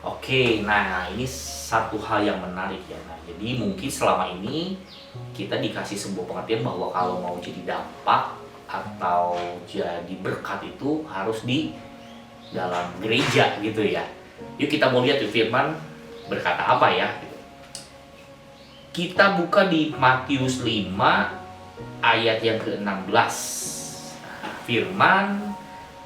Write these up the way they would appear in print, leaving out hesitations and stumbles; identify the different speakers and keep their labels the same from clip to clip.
Speaker 1: Oke, nah ini satu hal yang menarik ya. Nah, jadi mungkin selama ini kita dikasih sebuah pengertian bahwa kalau mau jadi dampak atau jadi berkat itu harus di dalam gereja gitu ya. Yuk kita mau lihat firman berkata apa ya. Kita buka di Matius 5 ayat yang ke-16. Firman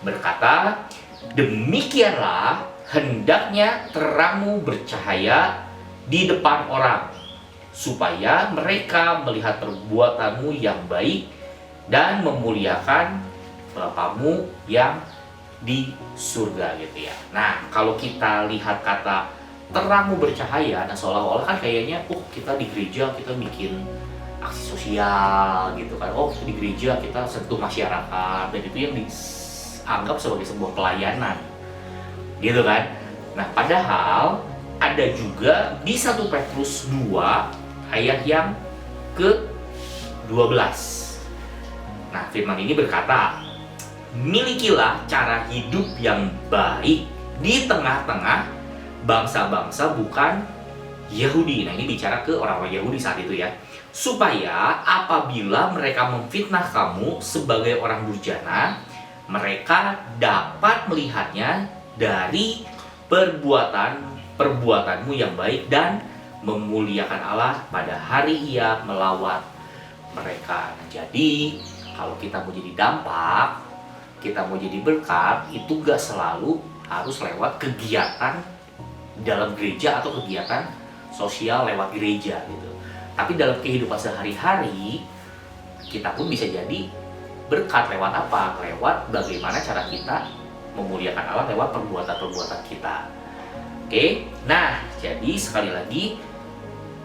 Speaker 1: berkata, demikianlah hendaknya terangmu bercahaya di depan orang, supaya mereka melihat perbuatanmu yang baik dan memuliakan Bapamu yang di surga gitu ya. Nah, kalau kita lihat kata terangmu bercahaya, nah seolah-olah kan kayaknya, kita di gereja kita bikin aksi sosial gitu kan. Kita di gereja kita sentuh masyarakat, dan itu yang dianggap sebagai sebuah pelayanan gitu kan. Nah, padahal ada juga di 1 Petrus 2 ayat yang ke-12. Nah, firman ini berkata, milikilah cara hidup yang baik di tengah-tengah bangsa-bangsa bukan Yahudi. Nah, ini bicara ke orang-orang Yahudi saat itu ya. Supaya apabila mereka memfitnah kamu sebagai orang durjana, mereka dapat melihatnya dari perbuatanmu yang baik dan memuliakan Allah pada hari Ia melawat mereka. Nah, jadi kalau kita mau jadi dampak, kita mau jadi berkat, itu gak selalu harus lewat kegiatan dalam gereja atau kegiatan sosial lewat gereja gitu. Tapi dalam kehidupan sehari-hari, kita pun bisa jadi berkat lewat apa? Lewat bagaimana cara kita memuliakan Allah lewat perbuatan-perbuatan kita. Oke, nah jadi sekali lagi,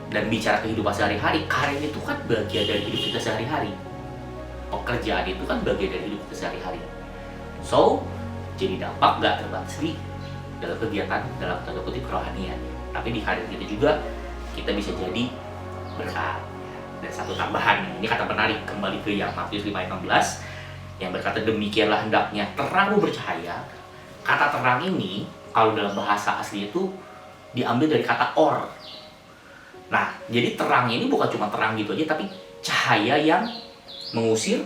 Speaker 1: dan bicara kehidupan sehari-hari, karir itu kan bagian dari hidup kita sehari-hari. Pekerjaan itu kan bagian dari hidup kita sehari-hari. So, jadi dampak gak terbatas di dalam kegiatan, dalam tanda kutip kerohanian. Tapi di karir kita juga, kita bisa jadi berkat. Dan satu tambahan, ini kata menarik, kembali ke yang Matius 5 ayat 16, yang berkata demikianlah hendaknya terangmu bercahaya. Kata terang ini, kalau dalam bahasa asli itu diambil dari kata or. Nah, jadi terang ini bukan cuma terang gitu aja, tapi cahaya yang mengusir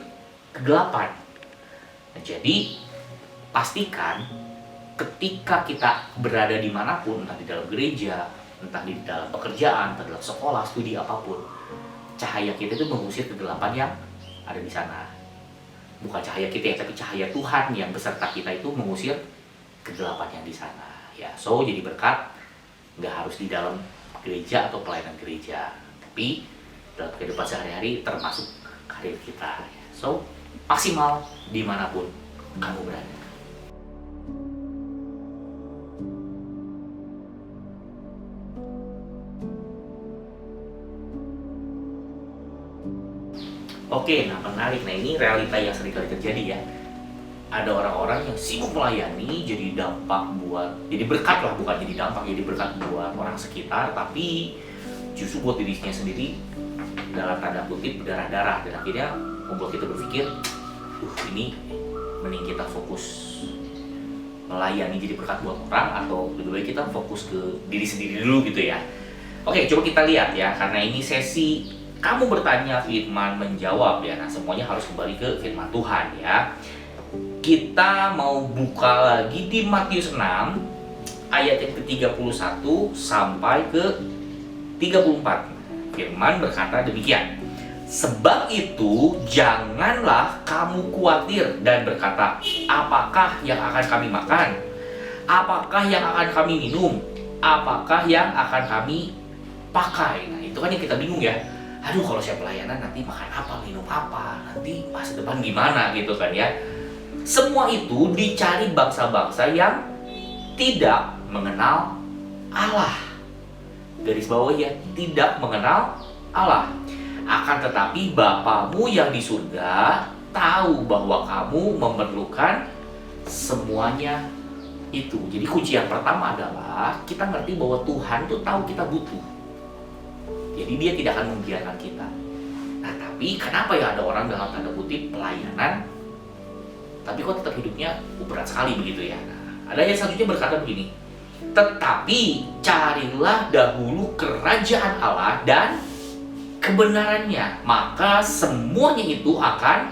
Speaker 1: kegelapan. Nah, jadi pastikan ketika kita berada dimanapun, entah di dalam gereja, entah di dalam pekerjaan, entah dalam sekolah, studi apapun, cahaya kita itu mengusir kegelapan yang ada di sana. Bukan cahaya kita ya, tapi cahaya Tuhan yang beserta kita itu mengusir kegelapan yang di sana. Ya, so jadi berkat nggak harus di dalam gereja atau pelayanan gereja, tapi dalam kehidupan sehari-hari termasuk karir kita. So maksimal dimanapun kamu berada. Oke, nah menarik. Nah, ini realita yang sering kali terjadi ya. Ada orang-orang yang sibuk melayani, jadi dampak jadi berkat lah, bukan jadi dampak, jadi berkat buat orang sekitar, tapi justru buat dirinya sendiri dalam tanda kutip berdarah-darah, dan akhirnya membuat kita berpikir, ini mending kita fokus melayani jadi berkat buat orang, atau lebih baik kita fokus ke diri sendiri dulu gitu ya. Oke, coba kita lihat ya, karena ini sesi kamu bertanya, firman menjawab ya. Nah, semuanya harus kembali ke firman Tuhan ya. Kita mau buka lagi di Matius 6 ayat yang ke-31 sampai ke 34. Firman berkata demikian. Sebab itu janganlah kamu khawatir dan berkata, apakah yang akan kami makan? Apakah yang akan kami minum? Apakah yang akan kami pakai? Nah, itu kan yang kita bingung ya. Aduh, kalau saya pelayanan nanti makan apa, minum apa, nanti masa depan gimana gitu kan ya. Semua itu dicari bangsa-bangsa yang tidak mengenal Allah. Garis bawah ya, tidak mengenal Allah. Akan tetapi Bapamu yang di surga tahu bahwa kamu memerlukan semuanya itu. Jadi kunci yang pertama adalah kita ngerti bahwa Tuhan tuh tahu kita butuh. Jadi dia tidak akan membiarkan kita. Nah, tapi kenapa ya ada orang dalam tanda kutip pelayanan, tapi kok tetap hidupnya berat sekali begitu ya. Nah, ada yang selanjutnya berkata begini, Tetapi carilah dahulu kerajaan Allah dan kebenarannya, maka semuanya itu akan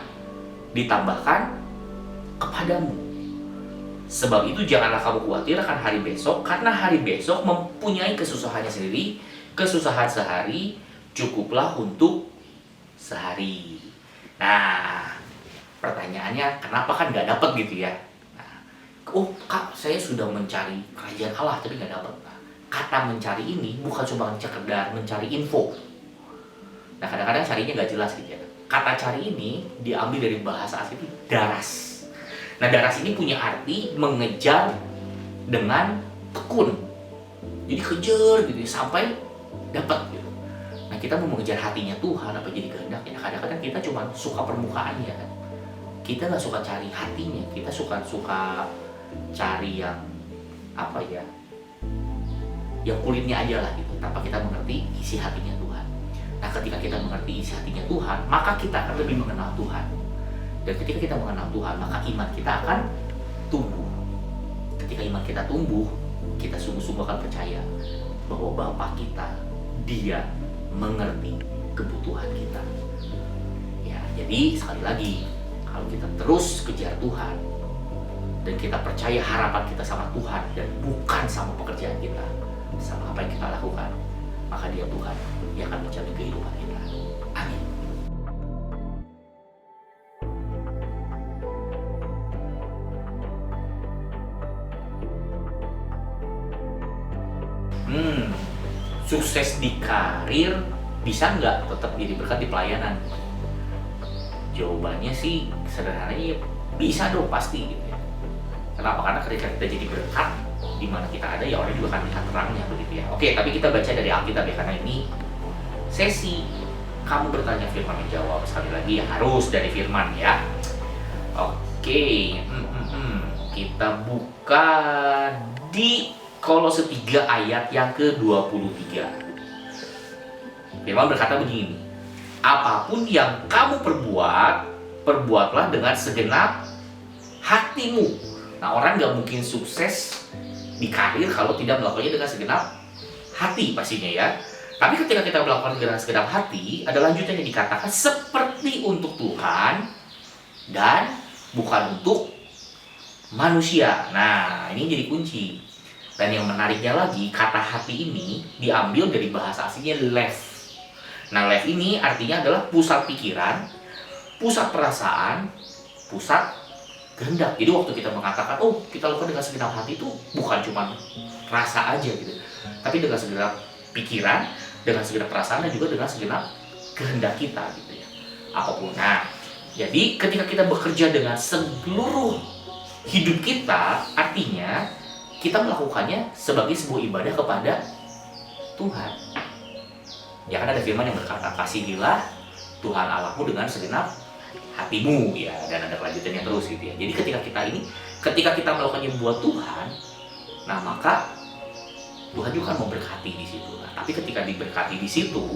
Speaker 1: ditambahkan kepadamu. Sebab itu janganlah kamu khawatir akan hari besok, karena hari besok mempunyai kesusahannya sendiri. Kesusahan sehari cukuplah untuk sehari. Nah, pertanyaannya kenapa kan nggak dapat gitu ya? Nah, oh kak, saya sudah mencari kerajaan Allah tapi nggak dapat. Nah, kata mencari ini bukan cuma sekedar mencari info. Nah, kadang-kadang carinya nggak jelas gitu ya. Kata cari ini diambil dari bahasa asli itu daras. Nah, daras ini punya arti mengejar dengan tekun. Jadi kejar gitu ya, sampai dapat gitu. Nah, kita mau mengejar hatinya Tuhan apa jadi kehendaknya. Kadang-kadang kita cuma suka permukaannya kan. Kita nggak suka cari hatinya. Kita suka cari yang apa ya, yang kulitnya aja lah gitu, tanpa kita mengerti isi hatinya Tuhan. Nah, ketika kita mengerti isi hatinya Tuhan, maka kita akan lebih mengenal Tuhan. Dan ketika kita mengenal Tuhan, maka iman kita akan tumbuh. Ketika iman kita tumbuh, kita sungguh-sungguh akan percaya bahwa Bapa kita, Dia mengerti kebutuhan kita. Ya, jadi sekali lagi, kalau kita terus kejar Tuhan dan kita percaya harapan kita sama Tuhan dan bukan sama pekerjaan kita, sama apa yang kita lakukan, maka Dia Tuhan yang akan menjamin kehidupan kita. Amin. Sukses di karir bisa nggak tetap jadi berkat di pelayanan? Jawabannya sih sederhananya bisa dong, pasti gitu ya. Kenapa? Karena ketika kita jadi berkat di mana kita ada, ya orang juga akan lihat terangnya begitu ya. Oke, tapi kita baca dari Alkitab ya, karena ini sesi kamu bertanya firman menjawab. Sekali lagi ya, harus dari firman ya. Oke, kita buka di Kolose 3 ayat yang ke-23. Firman berkata begini, apapun yang kamu perbuat, perbuatlah dengan segenap hatimu. Nah, orang gak mungkin sukses di karir kalau tidak melakukannya dengan segenap hati pastinya ya. Tapi ketika kita melakukan dengan segenap hati, ada lanjutannya dikatakan seperti untuk Tuhan dan bukan untuk manusia. Nah, ini jadi kunci. Dan yang menariknya lagi, kata hati ini diambil dari bahasa aslinya lev. Nah, lev ini artinya adalah pusat pikiran, pusat perasaan, pusat kehendak. Jadi waktu kita mengatakan, oh kita lakukan dengan segenap hati, itu bukan cuma rasa aja gitu, tapi dengan segenap pikiran, dengan segenap perasaan, dan juga dengan segenap kehendak kita gitu ya. Apapun. Nah, jadi ketika kita bekerja dengan seluruh hidup kita, artinya kita melakukannya sebagai sebuah ibadah kepada Tuhan. Ya kan ada firman yang berkata, kasihilah Tuhan Allahmu dengan segenap hatimu ya, dan ada kelanjutannya terus gitu ya. Jadi ketika kita melakukannya buat Tuhan, nah maka Tuhan juga akan memberkati di situ. Nah, tapi ketika diberkati di situ,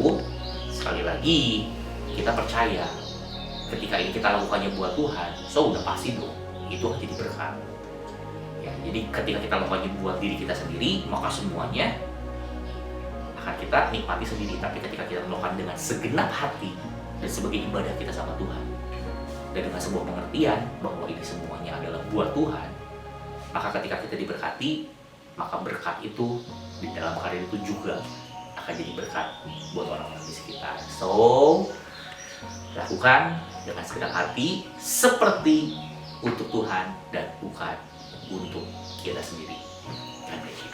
Speaker 1: sekali lagi kita percaya ketika ini kita lakukannya buat Tuhan, so udah pasti dong itu akan jadi berkat. Ya, jadi ketika kita lakukannya buat diri kita sendiri, maka semuanya akan kita nikmati sendiri. Tapi ketika kita melakukan dengan segenap hati dan sebagai ibadah kita sama Tuhan, dan dengan sebuah pengertian bahwa ini semuanya adalah buat Tuhan, maka ketika kita diberkati, maka berkat itu di dalam karir itu juga akan jadi berkat buat orang-orang di sekitar. So, lakukan dengan segenap hati seperti untuk Tuhan dan bukan untuk kita sendiri. God bless you.